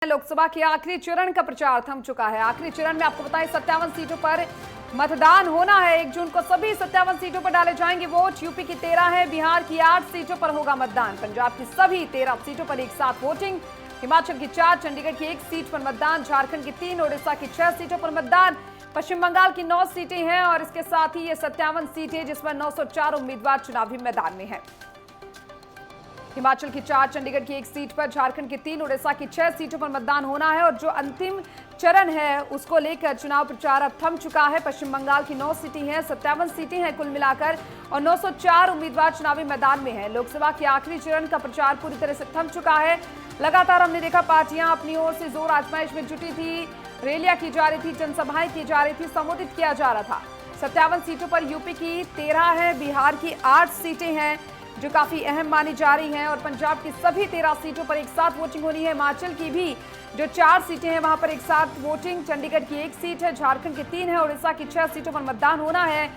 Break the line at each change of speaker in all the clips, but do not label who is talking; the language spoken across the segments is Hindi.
लोकसभा के आखिरी चरण का प्रचार थम चुका है। आखिरी चरण में आपको बताएं 57 सीटों पर मतदान होना है। 1 जून को सभी 57 सीटों पर डाले जाएंगे वोट। यूपी की 13 है, बिहार की 8 सीटों पर होगा मतदान, पंजाब की सभी 13 सीटों पर एक साथ वोटिंग, हिमाचल की 4, चंडीगढ़ की 1 सीट पर मतदान, झारखंड की 3, ओडिशा की 6 सीटों पर मतदान, पश्चिम बंगाल की 9 सीटें हैं और इसके साथ ही ये 57 सीटें जिसमें 904 उम्मीदवार चुनावी मैदान में हैं। हिमाचल की 4, चंडीगढ़ की 1 सीट पर, झारखंड की 3, ओडिशा की 6 सीटों पर मतदान होना है और जो अंतिम चरण है उसको लेकर चुनाव प्रचार अब थम चुका है। पश्चिम बंगाल की 9 सीटें हैं, 57 सीटें हैं कुल मिलाकर और 904 उम्मीदवार चुनावी मैदान में हैं। लोकसभा के आखिरी चरण का प्रचार पूरी तरह से थम चुका है। लगातार हमने देखा पार्टियां अपनी ओर से जोर आजमाइश में जुटी थी, रैलियां की जा रही थी, जनसभाएं की जा रही थी, संबोधित किया जा रहा था। 57 सीटों पर यूपी की 13 है, बिहार की 8 सीटें हैं जो काफी अहम मानी जा रही हैं और पंजाब की सभी 13 सीटों पर एक साथ वोटिंग होनी है। हिमाचल की भी जो 4 सीटें हैं वहां पर एक साथ वोटिंग, चंडीगढ़ की 1 सीट है, झारखंड की 3 है, ओडिशा की 6 सीटों पर मतदान होना है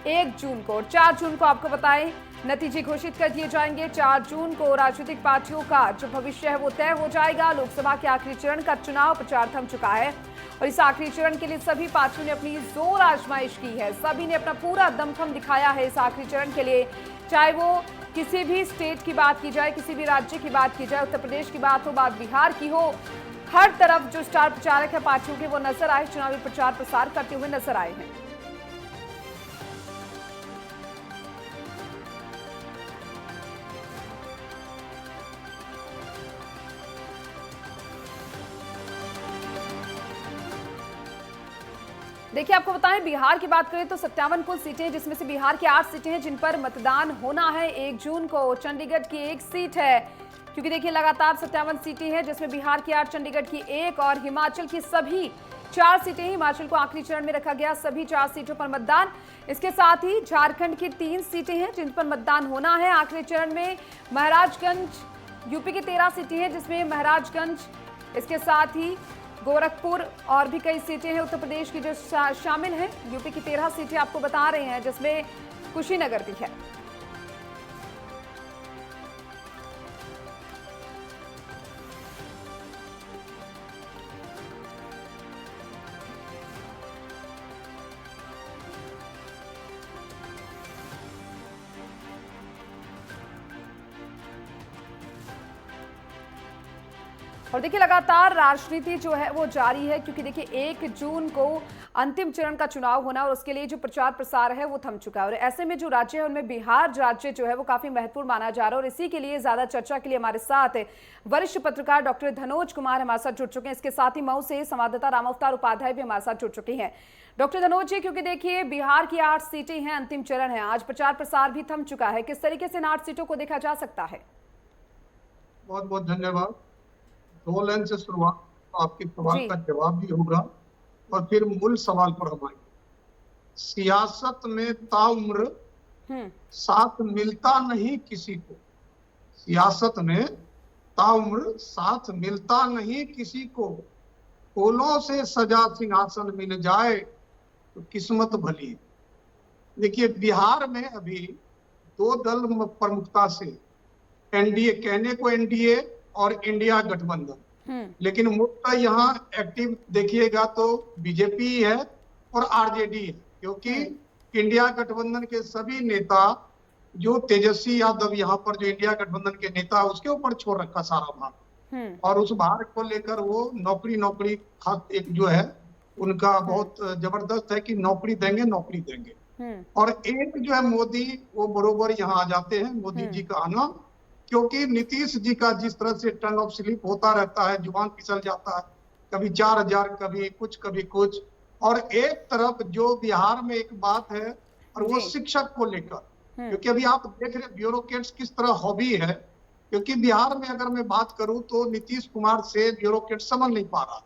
1 जून को। और 4 जून को आपको बताएं नतीजे घोषित कर दिए जाएंगे। 4 जून को राजनीतिक पार्टियों का जो भविष्य है वो तय हो जाएगा। लोकसभा के आखिरी चरण का चुनाव प्रचार थम चुका है और इस आखिरी चरण के लिए सभी पार्टियों ने अपनी जोर आजमाइश की है। सभी ने अपना पूरा दमखम दिखाया है इस आखिरी चरण के लिए, चाहे वो किसी भी स्टेट की बात की जाए, किसी भी राज्य की बात की जाए, उत्तर प्रदेश की बात हो, बात बिहार की हो, हर तरफ जो स्टार प्रचारक है पार्टियों के वो नजर आए, चुनावी प्रचार प्रसार करते हुए नजर आए हैं। देखिए आपको बताएं बिहार की बात करें तो 57 कुल सीटें हैं जिसमें से बिहार की 8 सीटें हैं जिन पर मतदान होना है 1 जून को। चंडीगढ़ की 1 सीट है क्योंकि देखिए लगातार 57 सीटें हैं जिसमें बिहार की 8, चंडीगढ़ की 1 और हिमाचल की सभी 4 सीटें। हिमाचल को आखिरी चरण में रखा गया, सभी 4 सीटों पर मतदान। इसके साथ ही झारखंड की 3 सीटें हैं जिन पर मतदान होना है आखिरी चरण में। महाराजगंज, यूपी की 13 सीटें हैं जिसमें महाराजगंज, इसके साथ ही गोरखपुर और भी कई सीटें हैं उत्तर प्रदेश की जो शामिल हैं। यूपी की 13 सीटें आपको बता रहे हैं जिसमें कुशीनगर भी है। और देखिए लगातार राजनीति जो है वो जारी है क्योंकि देखिए 1 जून को अंतिम चरण का चुनाव होना और उसके लिए जो प्रचार प्रसार है वो थम चुका है और ऐसे में जो राज्य है उनमें बिहार राज्य जो है वो काफी महत्वपूर्ण माना जा रहा है और इसी के लिए ज्यादा चर्चा के लिए हमारे साथ वरिष्ठ पत्रकार डॉक्टर धनोज कुमार हमारे साथ जुड़ चुके हैं। इसके साथ ही मऊ से संवाददाता राम अवतार उपाध्याय भी हमारे साथ जुड़ चुके हैं। डॉक्टर धनोज जी, क्योंकि देखिए बिहार की 8 सीटें हैं, अंतिम चरण है, आज प्रचार प्रसार भी थम चुका है, किस तरीके से इन 8 सीटों को देखा जा सकता है?
बहुत बहुत धन्यवाद। 2 लाइन से शुरुआत, आपके सवाल का जवाब भी होगा और फिर मूल सवाल पर हम आएंगे। सियासत में ताउम्र साथ मिलता नहीं किसी को, सियासत में ताउम्र साथ मिलता नहीं किसी को, फूलों से सजा सिंहासन मिल जाए तो किस्मत भली। देखिए बिहार में अभी 2 दल प्रमुखता से, एनडीए, कहने को एनडीए और इंडिया गठबंधन, लेकिन मुद्दा यहाँ एक्टिव देखिएगा तो बीजेपी है और आरजेडी है, क्योंकि इंडिया गठबंधन के सभी नेता, जो तेजस्वी यादव यहाँ पर जो इंडिया गठबंधन के नेता, उसके ऊपर छोड़ रखा सारा भार और उस भार को लेकर वो नौकरी एक जो है उनका बहुत जबरदस्त है कि नौकरी देंगे, नौकरी देंगे। और एक जो है मोदी, वो बरोबर यहाँ आ जाते हैं, मोदी जी का आना, क्योंकि नीतीश जी का जिस तरह से टंग ऑफ स्लिप होता रहता है, जुबान फिसल जाता है, कभी 4000, कभी कुछ। और एक तरफ जो बिहार में एक बात है और वो शिक्षक को लेकर, क्योंकि अभी आप देख रहे ब्यूरोक्रेट्स किस तरह हॉबी है, क्योंकि बिहार में अगर मैं बात करूं तो नीतीश कुमार से ब्यूरोक्रेट समझ नहीं पा रहा,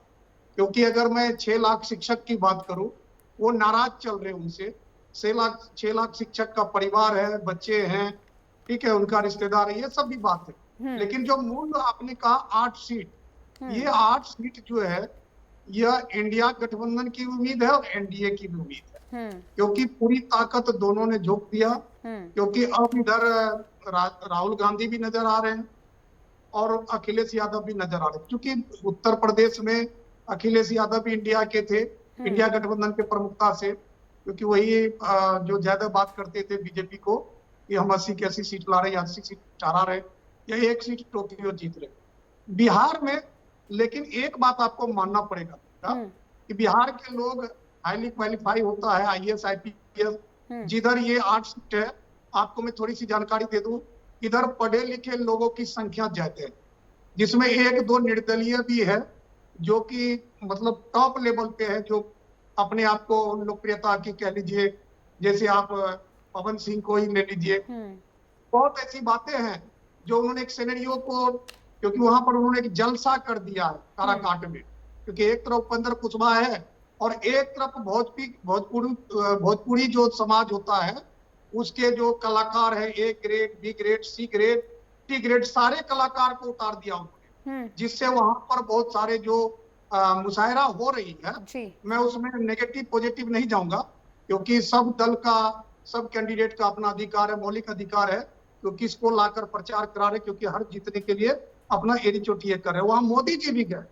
क्योंकि अगर मैं 6 लाख शिक्षक की बात करूं, वो नाराज चल रहे उनसे। 6 लाख शिक्षक का परिवार है, बच्चे हैं, ठीक है, उनका रिश्तेदार है, ये सब भी बात है। लेकिन जो मूल आपने कहा 8 सीट, ये 8 सीट जो है यह इंडिया गठबंधन की उम्मीद है और एनडीए की भी उम्मीद है, क्योंकि पूरी ताकत दोनों ने झोंक दिया, क्योंकि अब इधर राहुल गांधी भी नजर आ रहे हैं और अखिलेश यादव भी नजर आ रहे, क्योंकि उत्तर प्रदेश में अखिलेश यादव भी इंडिया के थे, इंडिया गठबंधन के प्रमुखता से, क्योंकि वही जो ज्यादा बात करते थे बीजेपी को कि हम 80 की 80 सीट ला रहे हैं, 80 सीट चारा रहे, या 1 सीट टोक्यो जीत रहे बिहार में। लेकिन एक बात आपको मानना पड़ेगा कि बिहार के लोग हाईली क्वालिफाई होता है, IAS IPS, जिधर ये 8 सीट है, आपको मैं थोड़ी सी जानकारी दे दूं, इधर पढ़े लिखे लोगों की संख्या ज्यादा है, जिसमें 1-2 निर्दलीय भी है जो कि मतलब टॉप लेवल पे है, जो अपने आप को लोकप्रियता की कह लीजिए, जैसे आप पवन सिंह को ही ले लीजिए। बहुत ऐसी बातें हैं जो उन्होंने एक सिनेरियो को, क्योंकि वहां पर उन्होंने एक जलसा कर दिया है काराकाट में, क्योंकि एक तरफ उपेंद्र कुशवाहा है और एक तरफ भोजपुरी जो समाज होता है उसके जो कलाकार है, A grade, B grade, C grade, D grade, सारे कलाकार को उतार दिया उन्होंने, जिससे वहां पर बहुत सारे जो मुशायरा हो रही है, मैं उसमें नेगेटिव पॉजिटिव नहीं जाऊंगा, क्योंकि सब दल का, सब कैंडिडेट का अपना अधिकार है, मौलिक अधिकार है, तो किसको लाकर प्रचार करा रहे, क्योंकि हर जीतने के लिए अपना एड़ी चोटी कर रहे हैं। वहां मोदी जी भी गए,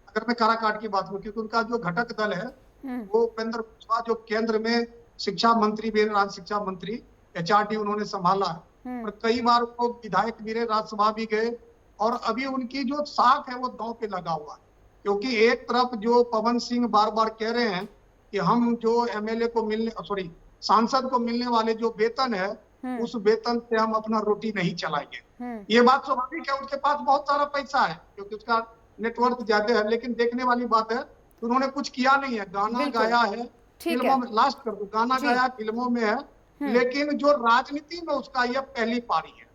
अगर मैं काराकाट की बात करूं, क्योंकि उनका जो घटक दल है वो उपेंद्र कुशवाहा, जो केंद्र में शिक्षा मंत्री भी, राज्य शिक्षा मंत्री, HRD उन्होंने संभाला है, और कई बार वो विधायक भी रहे, राज्यसभा भी गए, और अभी उनकी जो साख है वो दांव पे लगा हुआ है, क्योंकि एक तरफ जो पवन सिंह बार बार कह रहे हैं कि हम जो MLA को मिलने, सॉरी सांसद को मिलने वाले जो वेतन है, उस वेतन से हम अपना रोटी नहीं चलाएंगे। ये बात स्वाभाविक है, उसके पास बहुत सारा पैसा है, क्योंकि उसका नेटवर्क ज्यादा है, लेकिन देखने वाली बात है उन्होंने कुछ किया नहीं है। गाना गाया है फिल्मों में, लास्ट कर दो, गाना गाया फिल्मों में है, लेकिन जो राजनीति में उसका यह पहली पारी है,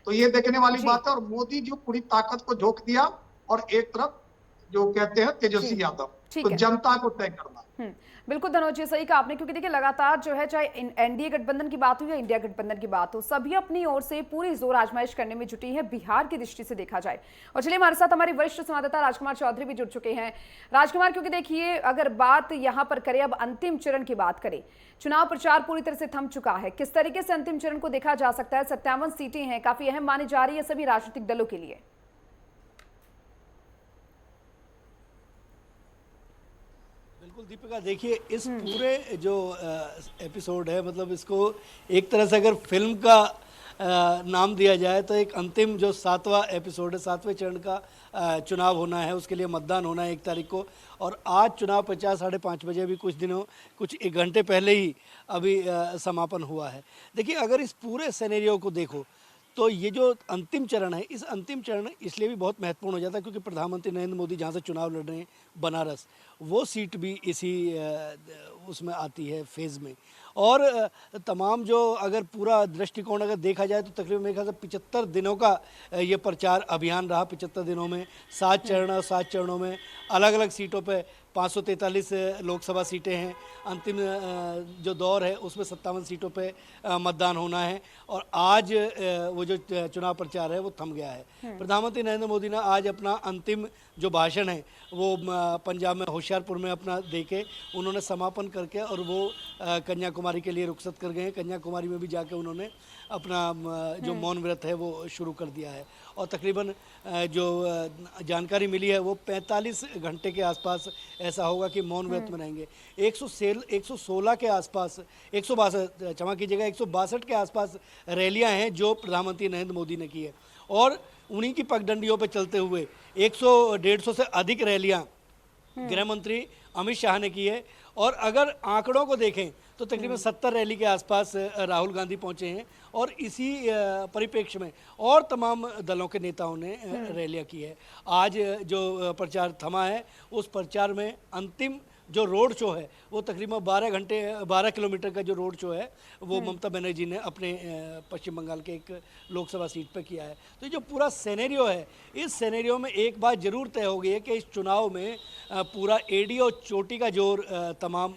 तो ये देखने वाली बात है। और मोदी जो पूरी ताकत को झोंक दिया, और एक तरफ जो कहते हैं तेजस्वी यादव, तो जनता को तय करना।
बिल्कुल धनोज जी, सही कहा आपने, क्योंकि देखिए लगातार जो है, चाहे NDA गठबंधन की बात हो या इंडिया गठबंधन की बात हो, सभी अपनी ओर से पूरी जोर आजमाइश करने में जुटी है, बिहार की दृष्टि से देखा जाए। और चलिए, हमारे साथ हमारे वरिष्ठ संवाददाता राजकुमार चौधरी भी जुड़ चुके हैं। राजकुमार, क्योंकि देखिए अगर बात यहाँ पर करें, अब अंतिम चरण की बात करें, चुनाव प्रचार पूरी तरह से थम चुका है, किस तरीके से अंतिम चरण को देखा जा सकता है? 57 सीटें हैं, काफी अहम मानी जा रही है सभी राजनीतिक दलों के लिए।
बिल्कुल दीपिका, देखिए इस पूरे जो एपिसोड है, मतलब इसको एक तरह से अगर फिल्म का नाम दिया जाए तो एक अंतिम जो 7वां एपिसोड है, 7वें चरण का चुनाव होना है, उसके लिए मतदान होना है 1 तारीख को। और आज चुनाव प्रचार 5:30 बजे, अभी कुछ 1 घंटे पहले ही अभी समापन हुआ है। देखिए अगर इस पूरे सिनेरियो को देखो तो ये जो अंतिम चरण है, इस अंतिम चरण इसलिए भी बहुत महत्वपूर्ण हो जाता है क्योंकि प्रधानमंत्री नरेंद्र मोदी जहाँ से चुनाव लड़ रहे हैं, बनारस, वो सीट भी इसी उसमें आती है फेज़ में। और तमाम जो अगर पूरा दृष्टिकोण अगर देखा जाए तो तकरीबन मेरे ख्याल से 75 दिनों का ये प्रचार अभियान रहा। 75 दिनों में 7 चरण और 7 चरणों में अलग अलग सीटों पे 543 लोकसभा सीटें हैं। अंतिम जो दौर है उसमें 57 सीटों पे मतदान होना है। और आज वो जो चुनाव प्रचार है वो थम गया है। प्रधानमंत्री नरेंद्र मोदी ने आज अपना अंतिम जो भाषण है वो पंजाब में होशियारपुर में अपना देके उन्होंने समापन करके और वो कन्याकुमारी के लिए रुखसत कर गए हैं। कन्याकुमारी में भी जाके उन्होंने अपना जो मौन व्रत है वो शुरू कर दिया है। और तकरीबन जो जानकारी मिली है वो 45 घंटे के आसपास ऐसा होगा कि मौन व्रत में रहेंगे। 116 के आसपास, 162 क्षमा कीजिएगा, 162 के आसपास रैलियां हैं जो प्रधानमंत्री नरेंद्र मोदी ने की है। और उन्हीं की पगडंडियों पर चलते हुए 100-150 से अधिक रैलियां गृह मंत्री अमित शाह ने की है। और अगर आंकड़ों को देखें तो तकरीबन 70 रैली के आसपास राहुल गांधी पहुंचे हैं। और इसी परिप्रेक्ष्य में और तमाम दलों के नेताओं ने रैलियां की है। आज जो प्रचार थमा है उस प्रचार में अंतिम जो रोड शो है वो तकरीबन 12 किलोमीटर का जो रोड शो है वो ममता बनर्जी ने अपने पश्चिम बंगाल के एक लोकसभा सीट पर किया है। तो जो पूरा सिनेरियो है, इस सिनेरियो में एक बात जरूर तय हो गई है कि इस चुनाव में पूरा एड़ी और चोटी का जोर तमाम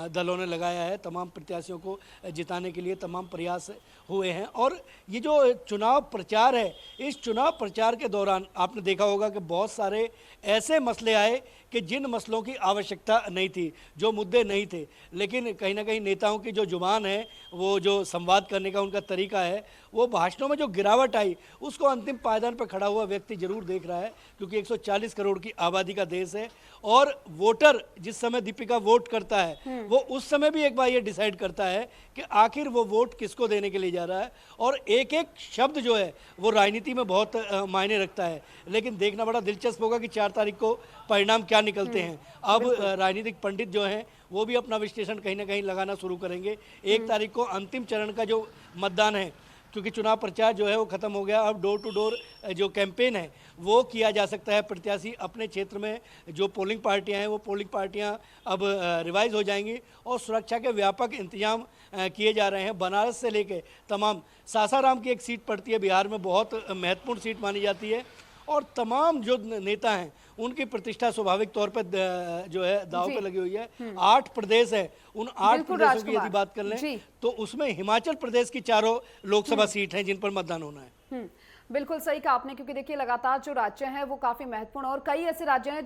दलों ने लगाया है, तमाम प्रत्याशियों को जिताने के लिए तमाम प्रयास हुए हैं। और ये जो चुनाव प्रचार है, इस चुनाव प्रचार के दौरान आपने देखा होगा कि बहुत सारे ऐसे मसले आए कि जिन मसलों की आवश्यकता नहीं थी, जो मुद्दे नहीं थे, लेकिन कहीं ना कहीं नेताओं की जो जुबान है, वो जो संवाद करने का उनका तरीका है, वो भाषणों में जो गिरावट आई उसको अंतिम पायदान पर खड़ा हुआ व्यक्ति जरूर देख रहा है, क्योंकि 140 करोड़ की आबादी का देश है और वोटर जिस समय दीपिका वोट करता है वो उस समय भी एक बार ये डिसाइड करता है कि आखिर वो वोट किसको देने के लिए जा रहा है। और एक एक शब्द जो है वो राजनीति में बहुत मायने रखता है। लेकिन देखना बड़ा दिलचस्प होगा कि 4 तारीख को परिणाम क्या निकलते हैं। अब राजनीतिक पंडित जो हैं वो भी अपना विश्लेषण कहीं ना कहीं लगाना शुरू करेंगे। 1 तारीख को अंतिम चरण का जो मतदान है, क्योंकि चुनाव प्रचार जो है वो खत्म हो गया, अब डोर टू डोर जो कैंपेन है वो किया जा सकता है। प्रत्याशी अपने क्षेत्र में जो पोलिंग पार्टियां हैं वो पोलिंग पार्टियां अब रिवाइज हो जाएंगी और सुरक्षा के व्यापक इंतजाम किए जा रहे हैं। बनारस से लेके तमाम, सासाराम की एक सीट पड़ती है बिहार में, बहुत महत्वपूर्ण सीट मानी जाती है और तमाम जो नेता हैं उनकी प्रतिष्ठा स्वाभाविक तौर पर जो है दांव पे लगी हुई है। 8 प्रदेश है, उन 8 प्रदेशों की यदि बात कर लें तो उसमें हिमाचल प्रदेश की 4 लोकसभा सीट हैं जिन पर मतदान होना है।
बिल्कुल सही कहा आपने, क्योंकि देखिए लगातार जो राज्य हैं वो काफी महत्वपूर्ण और कई ऐसे राज्य हैं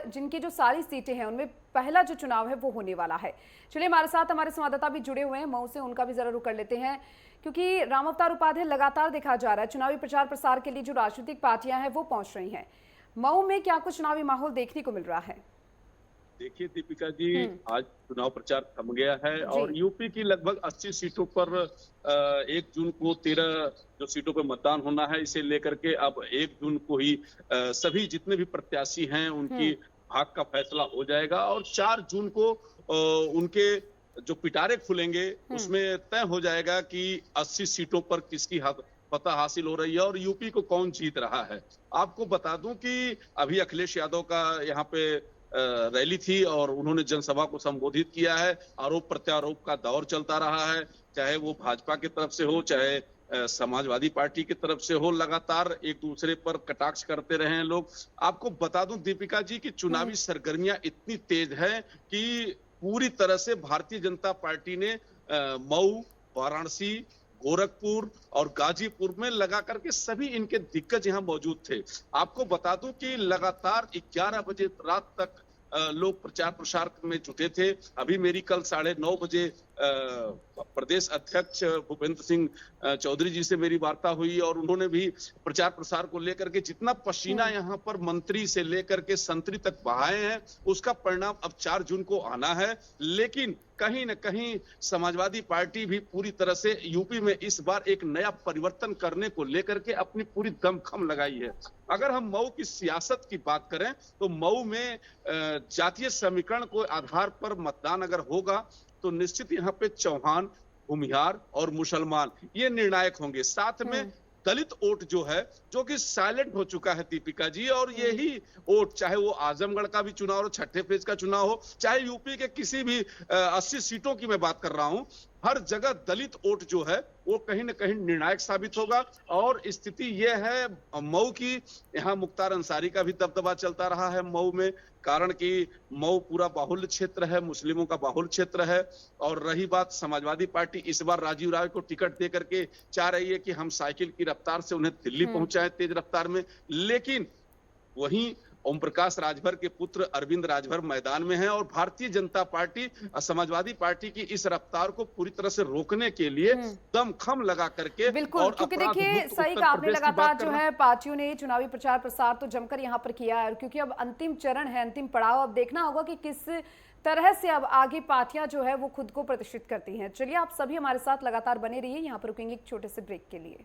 जिनकी जो सारी सीटें हैं उनमें पहला जो चुनाव है वो होने वाला है। चलिए हमारे साथ हमारे संवाददाता भी जुड़े हुए हैं मऊ से, उनका भी जरा रुख कर लेते हैं, क्योंकि राम अवतार उपाध्याय लगातार देखा जा रहा है चुनावी प्रचार प्रसार के लिए जो राजनीतिक पार्टियां हैं वो पहुंच रही हैं। मऊ में क्या कुछ चुनावी माहौल देखने को मिल रहा है?
देखिए दीपिका जी, आज चुनाव प्रचार थम गया है और यूपी की लगभग 80 सीटों पर 1 जून को 13 जो सीटों पर मतदान होना है, इसे लेकर के अब 1 जून को ही सभी जितने भी प्रत्याशी हैं उनकी भाग का फैसला हो जाएगा और 4 जून को उनके जो पिटारे खुलेंगे उसमें तय हो जाएगा कि 80 सीटों पर किसकी फतह हासिल हो रही है और यूपी को कौन जीत रहा है। आपको बता दूं कि अभी अखिलेश यादव का यहाँ पे रैली थी और उन्होंने जनसभा को संबोधित किया है। आरोप प्रत्यारोप का दौर चलता रहा है, चाहे वो भाजपा की तरफ से हो चाहे समाजवादी पार्टी की तरफ से हो, लगातार एक दूसरे पर कटाक्ष करते रहे हैं लोग। आपको बता दूं दीपिका जी की चुनावी सरगर्मियां इतनी तेज है कि पूरी तरह से भारतीय जनता पार्टी ने मऊ, वाराणसी, गोरखपुर और गाजीपुर में लगा करके सभी इनके दिग्गज यहाँ मौजूद थे। आपको बता दूं कि लगातार 11 बजे रात तक लोग प्रचार प्रसार में जुटे थे। अभी मेरी कल 9:30 बजे प्रदेश अध्यक्ष भूपेंद्र सिंह चौधरी जी से मेरी वार्ता हुई और उन्होंने भी प्रचार प्रसार को लेकर के जितना पसीना यहाँ पर मंत्री से लेकर के संतरी तक बहाए हैं उसका परिणाम अब 4 जून को आना है। लेकिन कहीं न कहीं समाजवादी पार्टी भी पूरी तरह से यूपी में इस बार एक नया परिवर्तन करने को लेकर के अपनी पूरी दमखम लगाई है। अगर हम मऊ की सियासत की बात करें तो मऊ में जातीय समीकरण को आधार पर मतदान अगर होगा तो निश्चित यहाँ पे चौहान, भूमिहार और मुसलमान ये निर्णायक होंगे। साथ में दलित वोट जो है जो कि साइलेंट हो चुका है दीपिका जी, और यही वोट चाहे वो आजमगढ़ का भी चुनाव हो, छठे फेज का चुनाव हो, चाहे यूपी के किसी भी 80 सीटों की मैं बात कर रहा हूं, हर जगह दलित वोट जो है वो कहीं न कहीं निर्णायक साबित होगा। और स्थिति यह है मऊ की, यहाँ मुख्तार अंसारी का भी दबदबा चलता रहा है मऊ में, कारण कि मऊ पूरा बाहुल्य क्षेत्र है, मुस्लिमों का बाहुल्य क्षेत्र है। और रही बात समाजवादी पार्टी इस बार राजीव राय को टिकट दे करके चाह रही है कि हम साइकिल की रफ्तार से उन्हें दिल्ली पहुंचाएं तेज रफ्तार में, लेकिन वहीं ओम प्रकाश राजभर के पुत्र अरविंद राजभर मैदान में हैं और भारतीय जनता पार्टी समाजवादी पार्टी की इस रफ्तार को पूरी तरह से रोकने के लिए दमखम लगा करके,
बिल्कुल, क्योंकि देखिए सही कहा आपने, लगातार जो है पार्टियों ने चुनावी प्रचार प्रसार तो जमकर यहाँ पर किया है, क्योंकि अब अंतिम चरण है, अंतिम पड़ाव, अब देखना होगा कि किस तरह से अब आगे पार्टियां जो है वो खुद को प्रतिष्ठित करती हैं। चलिए आप सभी हमारे साथ लगातार बने रहिए, यहाँ पर रुकेंगे एक छोटे से ब्रेक के लिए।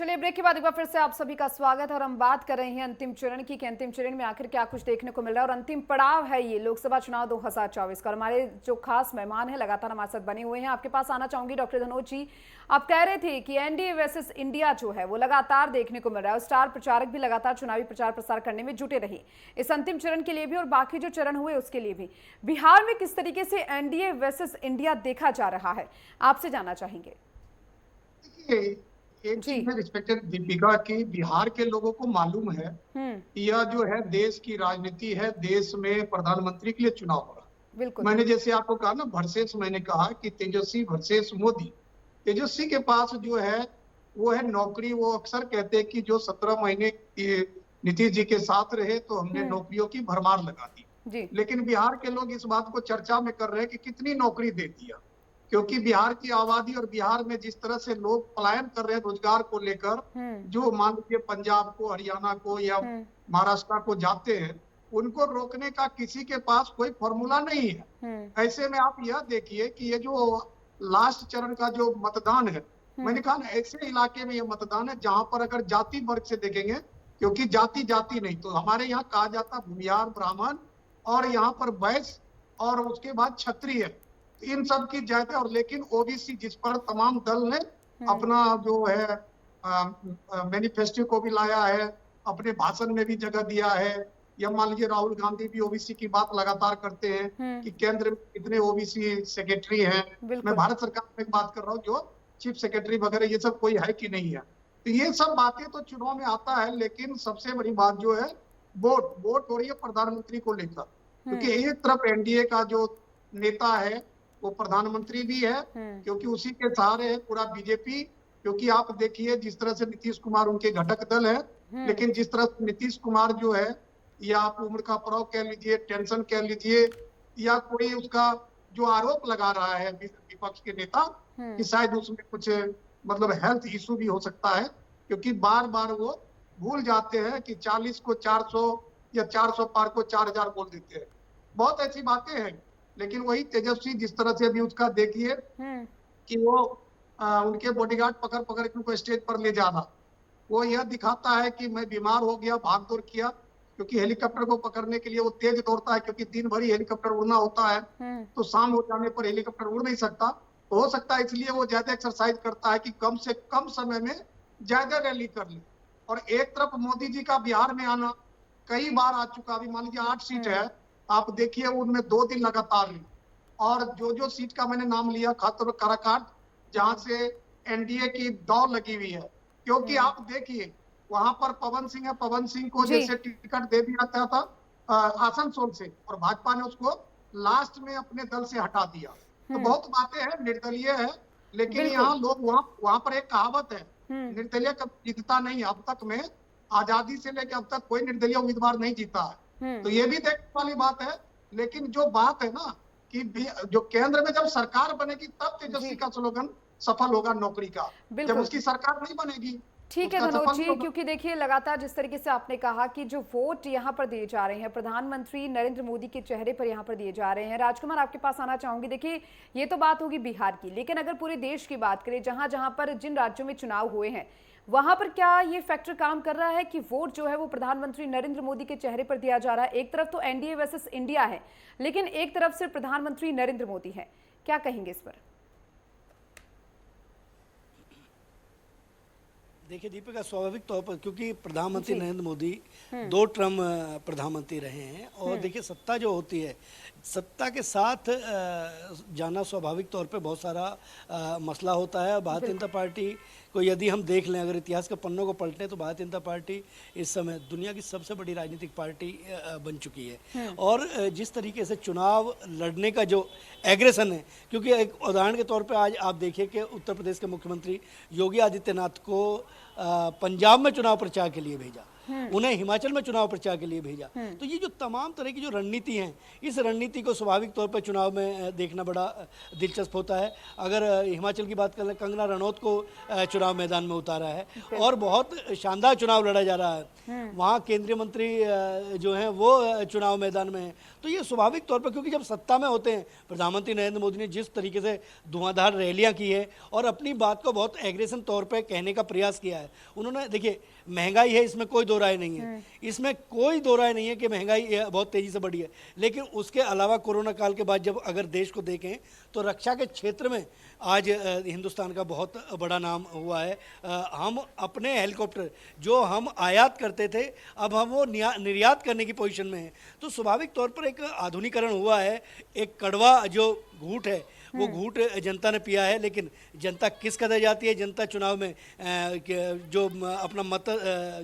चलिए ब्रेक के बाद एक बार फिर से आप सभी का स्वागत है और हम बात कर रहे हैं अंतिम चरण की कि अंतिम चरण में आखिर क्या कुछ देखने को मिल रहा है और अंतिम पड़ाव है ये लोकसभा चुनाव 2024 का। हमारे जो खास मेहमान हैं लगातार हमारे साथ बने हुए हैं। आपके पास आना चाहूंगी डॉक्टर धनोज जी, आप कह रहे थे कि एनडीए वर्सेस इंडिया जो है वो लगातार देखने को मिल रहा है और स्टार प्रचारक भी लगातार चुनावी प्रचार प्रसार करने में जुटे रहे इस अंतिम चरण के लिए भी और बाकी जो चरण हुए उसके लिए भी। बिहार में किस तरीके से एनडीए वर्सेस इंडिया देखा जा रहा है, आपसे जानना चाहेंगे।
एक चीज है रिस्पेक्टेड दीपिका की, बिहार के लोगों को मालूम है यह जो है देश की राजनीति है, देश में प्रधानमंत्री के लिए चुनाव हो रहा है।
बिल्कुल,
मैंने जैसे आपको कहा ना वर्सेस, मैंने कहा कि तेजस्वी वर्सेस मोदी। तेजस्वी के पास जो है वो है नौकरी। वो अक्सर कहते हैं कि जो 17 महीने नीतीश जी के साथ रहे तो हमने नौकरियों की भरमार लगा दी, लेकिन बिहार के लोग इस बात को चर्चा में कर रहे हैं कि कितनी नौकरी दे दिया, क्योंकि बिहार की आबादी और बिहार में जिस तरह से लोग पलायन कर रहे हैं रोजगार को लेकर, जो मान लीजिए पंजाब को, हरियाणा को या महाराष्ट्र को जाते हैं, उनको रोकने का किसी के पास कोई फॉर्मूला नहीं है। ऐसे में आप यह देखिए कि ये जो लास्ट चरण का जो मतदान है, मैंने कहा ना ऐसे इलाके में ये मतदान है जहां पर अगर जाति वर्ग से देखेंगे, क्योंकि जाति जाति नहीं, तो हमारे यहाँ कहा जाता भूमिहार ब्राह्मण और यहाँ पर वैश्य और उसके बाद क्षत्रिय, इन सब की जायते। और लेकिन ओबीसी जिस पर तमाम दल ने अपना जो है मैनिफेस्टो को भी लाया है, अपने भाषण में भी जगह दिया है, या मान लीजिए राहुल गांधी भी ओबीसी की बात लगातार करते हैं कि केंद्र में कितने ओबीसी सेक्रेटरी हैं। मैं भारत सरकार में बात कर रहा हूँ, जो चीफ सेक्रेटरी वगैरह ये सब कोई है कि नहीं है। तो ये सब बातें तो चुनाव में आता है, लेकिन सबसे बड़ी बात जो है वोट हो रही है प्रधानमंत्री को लेकर, क्योंकि एक तरफ एनडीए का जो नेता है वो प्रधानमंत्री भी है, क्योंकि उसी के सहारे है पूरा बीजेपी। क्योंकि आप देखिए जिस तरह से नीतीश कुमार उनके घटक दल है, लेकिन जिस तरह से नीतीश कुमार जो है, या आप उम्र का पड़ाव कह लीजिए, टेंशन कह लीजिए, या कोई उसका जो आरोप लगा रहा है विपक्ष के नेता कि शायद उसमें कुछ मतलब हेल्थ इशू भी हो सकता है, क्योंकि बार बार वो भूल जाते हैं कि 40 को 400 या 400 पार को 4000 बोल देते हैं। बहुत ऐसी बातें हैं। लेकिन वही तेजस्वी जिस तरह से अभी उसका देखिए कि वो उनके बॉडीगार्ड पकड़ पकड़ के उनको स्टेज पर ले जाना, वो यह दिखाता है कि मैं बीमार हो गया, भाग दौड़ किया, क्योंकि हेलीकॉप्टर को पकड़ने के लिए वो तेज दौड़ता है, क्योंकि दिन भर ही हेलीकॉप्टर उड़ना होता है, तो शाम हो जाने पर हेलीकॉप्टर उड़ नहीं सकता। तो हो सकता है इसलिए वो ज्यादा एक्सरसाइज करता है कि कम से कम समय में ज्यादा रैली कर ले। और एक तरफ मोदी जी का बिहार में आना कई बार आ चुका, अभी मान लीजिए 8 सीट है, आप देखिए उनमें 2 दिन लगातार है। और जो सीट का मैंने नाम लिया, खासतौर पर काराकाट, जहां से एनडीए की दौड़ लगी हुई है, क्योंकि आप देखिए वहां पर पवन सिंह है, पवन सिंह को जैसे टिकट दे दिया था आसनसोल से, और भाजपा ने उसको लास्ट में अपने दल से हटा दिया। तो बहुत बातें हैं, निर्दलीय है, लेकिन यहाँ लोग वहां पर एक कहावत है, निर्दलीय कभी जीतता नहीं। अब तक में आजादी से लेकर अब तक कोई निर्दलीय उम्मीदवार नहीं जीता है, तो ये भी देखने वाली बात है। लेकिन जो बात है ना कि जो केंद्र में जब सरकार बनेगी तब तेजस्वी का स्लोगन सफल होगा नौकरी का, जब उसकी सरकार नहीं बनेगी।
ठीक है धनोज जी, क्योंकि देखिए लगातार जिस तरीके से आपने कहा कि जो वोट यहाँ पर दिए जा रहे हैं प्रधानमंत्री नरेंद्र मोदी के चेहरे पर यहाँ पर दिए जा रहे हैं। राजकुमार आपके पास आना चाहूंगी। देखिए ये तो बात होगी बिहार की, लेकिन अगर पूरे देश की बात करें, जहां जहां पर जिन राज्यों में चुनाव हुए हैं, वहां पर क्या ये फैक्टर काम कर रहा है कि वोट जो है वो प्रधानमंत्री नरेंद्र मोदी के चेहरे पर दिया जा रहा है? एक तरफ तो एनडीए वर्सेस इंडिया है, लेकिन एक तरफ से प्रधानमंत्री नरेंद्र मोदी है, क्या कहेंगे इस पर?
देखिए दीपिका, स्वाभाविक तौर पर क्योंकि प्रधानमंत्री नरेंद्र मोदी 2 टर्म प्रधानमंत्री रहे हैं, और देखिए सत्ता जो होती है, सत्ता के साथ जाना स्वाभाविक तौर पे बहुत सारा मसला होता है। भारतीय जनता पार्टी को यदि हम देख लें, अगर इतिहास के पन्नों को पलटें, तो भारतीय जनता पार्टी इस समय दुनिया की सबसे बड़ी राजनीतिक पार्टी बन चुकी है। और जिस तरीके से चुनाव लड़ने का जो एग्रेशन है, क्योंकि एक उदाहरण के तौर पे आज आप देखिए कि उत्तर प्रदेश के मुख्यमंत्री योगी आदित्यनाथ को पंजाब में चुनाव प्रचार के लिए भेजा, उन्हें हिमाचल में चुनाव प्रचार के लिए भेजा। तो ये जो तमाम तरह की जो रणनीति है, इस रणनीति को स्वाभाविक तौर पर चुनाव में देखना बड़ा दिलचस्प होता है। अगर हिमाचल की बात करें, कंगना रनौत को चुनाव मैदान में उतारा है और बहुत शानदार चुनाव लड़ा जा रहा है। वहाँ केंद्रीय मंत्री जो हैं वो चुनाव मैदान में है। तो ये स्वाभाविक तौर पर, क्योंकि जब सत्ता में होते हैं, प्रधानमंत्री नरेंद्र मोदी ने जिस तरीके से धुआंधार रैलियां की है और अपनी बात को बहुत एग्रेसिव तौर पे कहने का प्रयास किया है। उन्होंने, देखिए, महंगाई है, इसमें कोई दो राय नहीं है, इसमें कोई दो राय नहीं है कि महंगाई बहुत तेजी से बढ़ी है, लेकिन उसके अलावा कोरोना काल के बाद जब अगर देश को देखें तो रक्षा के क्षेत्र में आज हिंदुस्तान का बहुत बड़ा नाम हुआ है। हम अपने हेलीकॉप्टर जो हम आयात करते थे, अब हम वो निर्यात करने की पोजीशन में हैं। तो स्वाभाविक तौर पर एक आधुनिकीकरण हुआ है। एक कड़वा जो घूंट है वो घूंट जनता ने पिया है, लेकिन जनता किस कदर जाती है, जनता चुनाव में जो अपना मत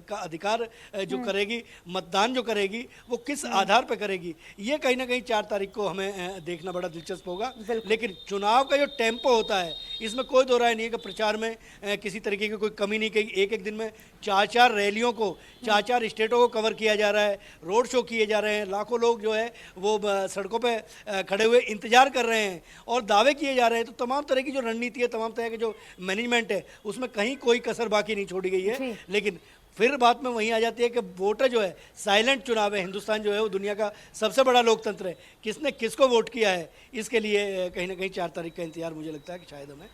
का अधिकार जो करेगी, मतदान जो करेगी, वो किस आधार पर करेगी, ये कहीं ना कहीं 4 तारीख को हमें देखना बड़ा दिलचस्प होगा। लेकिन चुनाव का जो टेम्पो होता है, इसमें कोई दो राय नहीं है कि प्रचार में किसी तरीके की कोई कमी नहीं की। एक दिन में 4 रैलियों को 4 स्टेटों को कवर किया जा रहा है, रोड शो किए जा रहे हैं, लाखों लोग जो है वो सड़कों पर खड़े हुए इंतजार कर रहे हैं और दावे किए जा रहे हैं। तो तमाम तरह की जो रणनीति है, तमाम तरह की जो मैनेजमेंट है, उसमें कहीं कोई कसर बाकी नहीं छोड़ी गई है। लेकिन फिर बात में वहीं आ जाती है कि वोटर जो है, साइलेंट चुनाव है। हिंदुस्तान जो है वो दुनिया का सबसे बड़ा लोकतंत्र है। किसने किसको वोट किया है, इसके लिए कहीं ना कहीं 4 तारीख का इंतजार मुझे लगता है कि शायद हमें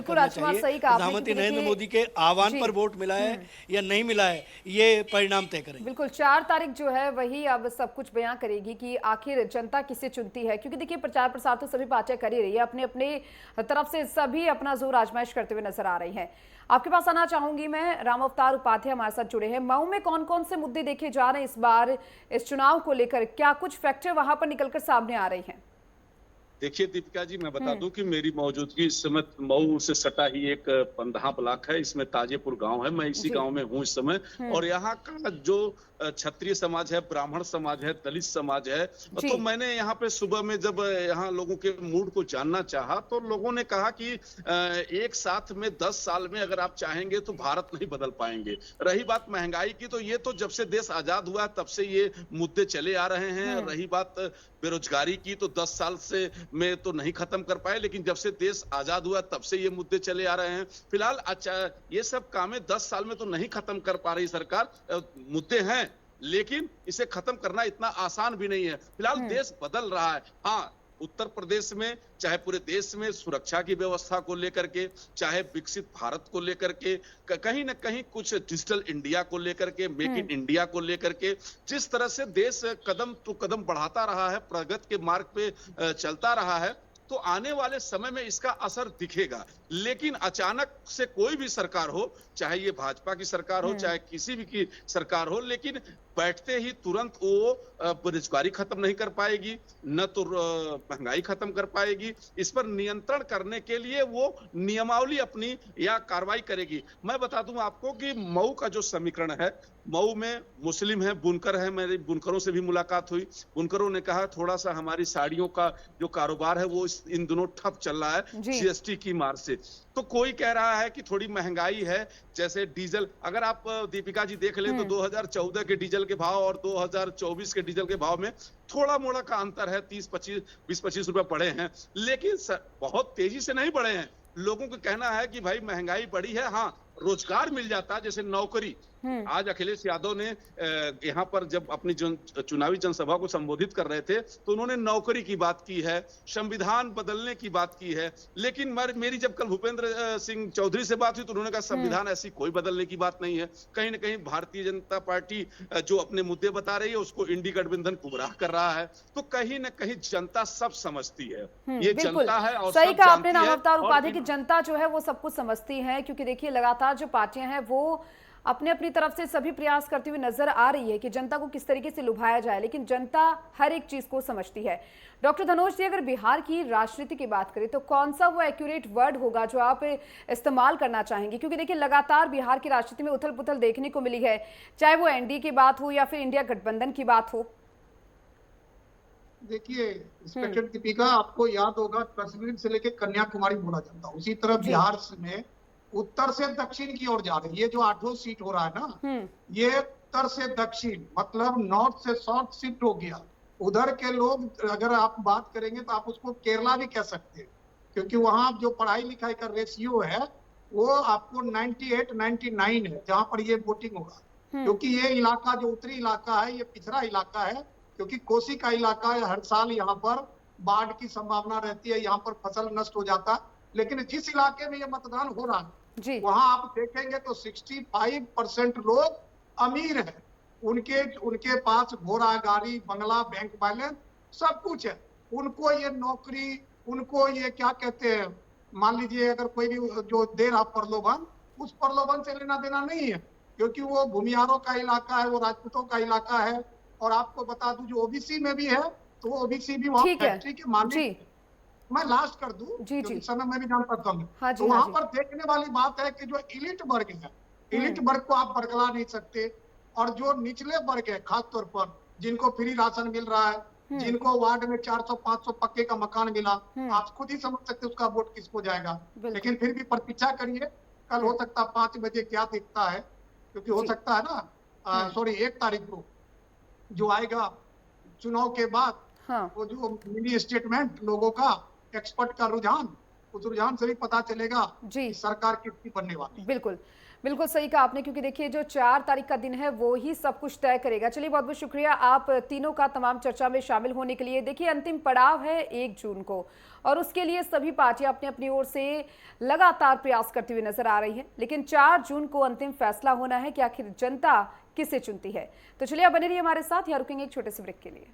करना चाहिए। प्रधानमंत्री नरेंद्र मोदी के आह्वान पर वोट मिला है या नहीं मिला है, ये परिणाम तय करेंगे।
बिल्कुल, 4 तारीख जो है वही अब सब कुछ बयां करेगी कि आखिर जनता किसे चुनती है। क्योंकि देखिए, प्रचार प्रसार तो सभी पार्टियां कर ही रही है, अपने अपने तरफ से सभी अपना जोर आजमाइश करते हुए नजर आ रही है। आपके पास आना चाहूंगी मैं, राम अवतार उपाध्याय हमारे साथ जुड़े हैं। मऊ में कौन कौन से मुद्दे देखे जा रहे हैं इस बार इस चुनाव को लेकर, क्या कुछ फैक्टर वहां पर निकलकर सामने आ रही हैं?
देखिए दीपिका जी, मैं बता दूं कि मेरी मौजूदगी इस समय मऊ से सटा ही एक पंदहा ब्लॉक है, इसमें ताजेपुर गांव है। मैं इसी गांव में हूं इस समय। और यहाँ का जो क्षत्रिय समाज है, ब्राह्मण समाज है, दलित समाज है, तो मैंने यहाँ पे सुबह में जब यहाँ लोगों के मूड को जानना चाहा तो लोगों ने कहा कि एक साथ में 10 साल में अगर आप चाहेंगे तो भारत नहीं बदल पाएंगे। रही बात महंगाई की, तो ये तो जब से देश आजाद हुआ तब से ये मुद्दे चले आ रहे हैं। रही बात बेरोजगारी की, तो 10 साल से में तो नहीं खत्म कर पाए, लेकिन जब से देश आजाद हुआ तब से ये मुद्दे चले आ रहे हैं। फिलहाल ये सब कामें 10 साल में तो नहीं खत्म कर पा रही सरकार। मुद्दे हैं, लेकिन इसे खत्म करना इतना आसान भी नहीं है। फिलहाल देश बदल रहा है। हाँ, उत्तर प्रदेश में, चाहे पूरे देश में सुरक्षा की व्यवस्था को लेकर के, चाहे विकसित भारत को लेकर के, कहीं ना कहीं कुछ डिजिटल इंडिया को लेकर के, मेक इन इंडिया को लेकर के, जिस तरह से देश कदम तो कदम बढ़ाता रहा है, प्रगति के मार्ग पे चलता रहा है, तो आने वाले समय में इसका असर दिखेगा। लेकिन अचानक से कोई भी सरकार हो, चाहे ये भाजपा की सरकार हो, चाहे किसी भी की सरकार हो, लेकिन बैठते ही तुरंत वो बेरोजगारी खत्म नहीं कर पाएगी, न तो महंगाई खत्म कर पाएगी। इस पर नियंत्रण करने के लिए वो नियमावली अपनी या कार्रवाई करेगी। मैं बता दूं आपको कि मऊ का जो समीकरण है, मऊ में मुस्लिम है, बुनकर है, मेरी बुनकरों से भी मुलाकात हुई। बुनकरों ने कहा थोड़ा सा हमारी साड़ियों का जो कारोबार है वो इन दिनों ठप चल रहा है जीएसटी की मार से। तो कोई कह रहा है कि थोड़ी महंगाई है, जैसे डीजल, अगर आप दीपिका जी देख ले तो 2014 के डीजल के भाव और 2024 के डीजल के भाव में थोड़ा मोड़ा का अंतर है, 20-25 रुपए बढ़े हैं, लेकिन बहुत तेजी से नहीं बढ़े हैं। लोगों का कहना है कि भाई महंगाई बढ़ी है, हाँ रोजगार मिल जाता, जैसे नौकरी। आज अखिलेश यादव ने यहाँ पर जब अपनी चुनावी जनसभा को संबोधित कर रहे थे तो उन्होंने नौकरी की बात की है, संविधान बदलने की बात की है। लेकिन मेरी जब कल भूपेंद्र सिंह चौधरी से बात हुई तो उन्होंने कहा संविधान ऐसी कोई बदलने की बात नहीं है। कहीं ना कहीं भारतीय जनता पार्टी जो अपने मुद्दे बता रही है उसको इंडी गठबंधन गुमराह कर रहा है। तो कहीं ना कहीं जनता सब समझती है, ये जनता है। और
सही कहा आपने राम अवतार उपाध्याय की, जनता जो है वो सब कुछ समझती है। क्योंकि देखिए, लगातार जो पार्टियां हैं वो अपने अपनी तरफ से सभी प्रयास करती हुई नजर आ रही है कि जनता को किस तरीके से लुभाया जाए, लेकिन जनता हर एक चीज को समझती है। डॉक्टर धनोज जी, अगर बिहार की राजनीति की बात करें तो कौन सा वो एक्यूरेट वर्ड होगा जो आप इस्तेमाल करना चाहेंगे? क्योंकि देखिए, लगातार बिहार की राजनीति में उथल पुथल देखने को मिली है, चाहे वो एनडीए की बात हो या फिर इंडिया गठबंधन की बात हो।
देखिए इंस्पेक्टर दीपिका, आपको याद होगा कश्मीर से लेकर कन्याकुमारी बोला जाता, उसी तरह बिहार में उत्तर से दक्षिण की ओर जा रही है। ये जो 8 सीट हो रहा है ना, ये उत्तर से दक्षिण, मतलब नॉर्थ से साउथ शिफ्ट हो गया। उधर के लोग, अगर आप बात करेंगे तो आप उसको केरला भी कह सकते हैं, क्योंकि वहां जो पढ़ाई लिखाई का रेशियो है वो आपको 98-99 है जहां पर ये वोटिंग होगा। क्योंकि ये इलाका जो उत्तरी इलाका है, ये पिछड़ा इलाका है, क्योंकि कोसी का इलाका है, हर साल यहाँ पर बाढ़ की संभावना रहती है, यहाँ पर फसल नष्ट हो जाता है। लेकिन जिस इलाके में ये मतदान हो रहा है वहां आप देखेंगे तो 65% लोग अमीर है, उनके पास घोड़ा गाड़ी बंगला बैंक बैलेंस सब कुछ है। उनको ये नौकरी, उनको ये क्या कहते हैं, मान लीजिए अगर कोई भी जो दे रहा प्रलोभन, उस प्रलोभन से लेना देना नहीं है, क्योंकि वो भूमिहारों का इलाका है, वो राजपूतों का इलाका है। और आपको बता दूं जो ओबीसी में भी है तो वो ओबीसी भी वहाँ फैक्ट्री के मालिक। मैं लास्ट कर दूं क्योंकि समय में भी जानता कम है। तो वहां पर देखने वाली बात है कि जो इलिट वर्ग है, इलिट वर्ग को आप बरगला नहीं सकते, और जो निचले वर्ग है खासतौर पर जिनको फ्री राशन मिल रहा है, जिनको वार्ड में 400-500 पक्के का मकान मिला, आप खुद ही समझ सकते उसका वोट किसको जाएगा। लेकिन फिर भी प्रतीक्षा करिए, कल हो सकता है 5 बजे क्या दिखता है, क्योंकि हो सकता है ना 1 तारीख को जो आएगा चुनाव के बाद, वो जो मिनी स्टेटमेंट लोगों का, एक्सपर्ट का रुझान, उस रुझान से भी पता चलेगा कि सरकार कितनी बनने वाली है।
बिल्कुल बिल्कुल सही कहा आपने, क्योंकि देखिए जो 4 तारीख का दिन है वो ही सब कुछ तय करेगा। चलिए बहुत बहुत शुक्रिया आप तीनों का तमाम चर्चा में शामिल होने के लिए। देखिए अंतिम पड़ाव है 1 जून को, और उसके लिए सभी पार्टियां अपनी अपनी ओर से लगातार प्रयास करती हुई नजर आ रही है, लेकिन 4 जून को अंतिम फैसला होना है कि आखिर जनता किसे चुनती है। तो चलिए आप बने रहिए हमारे साथ, यहाँ रुकेंगे एक छोटे से ब्रेक के लिए।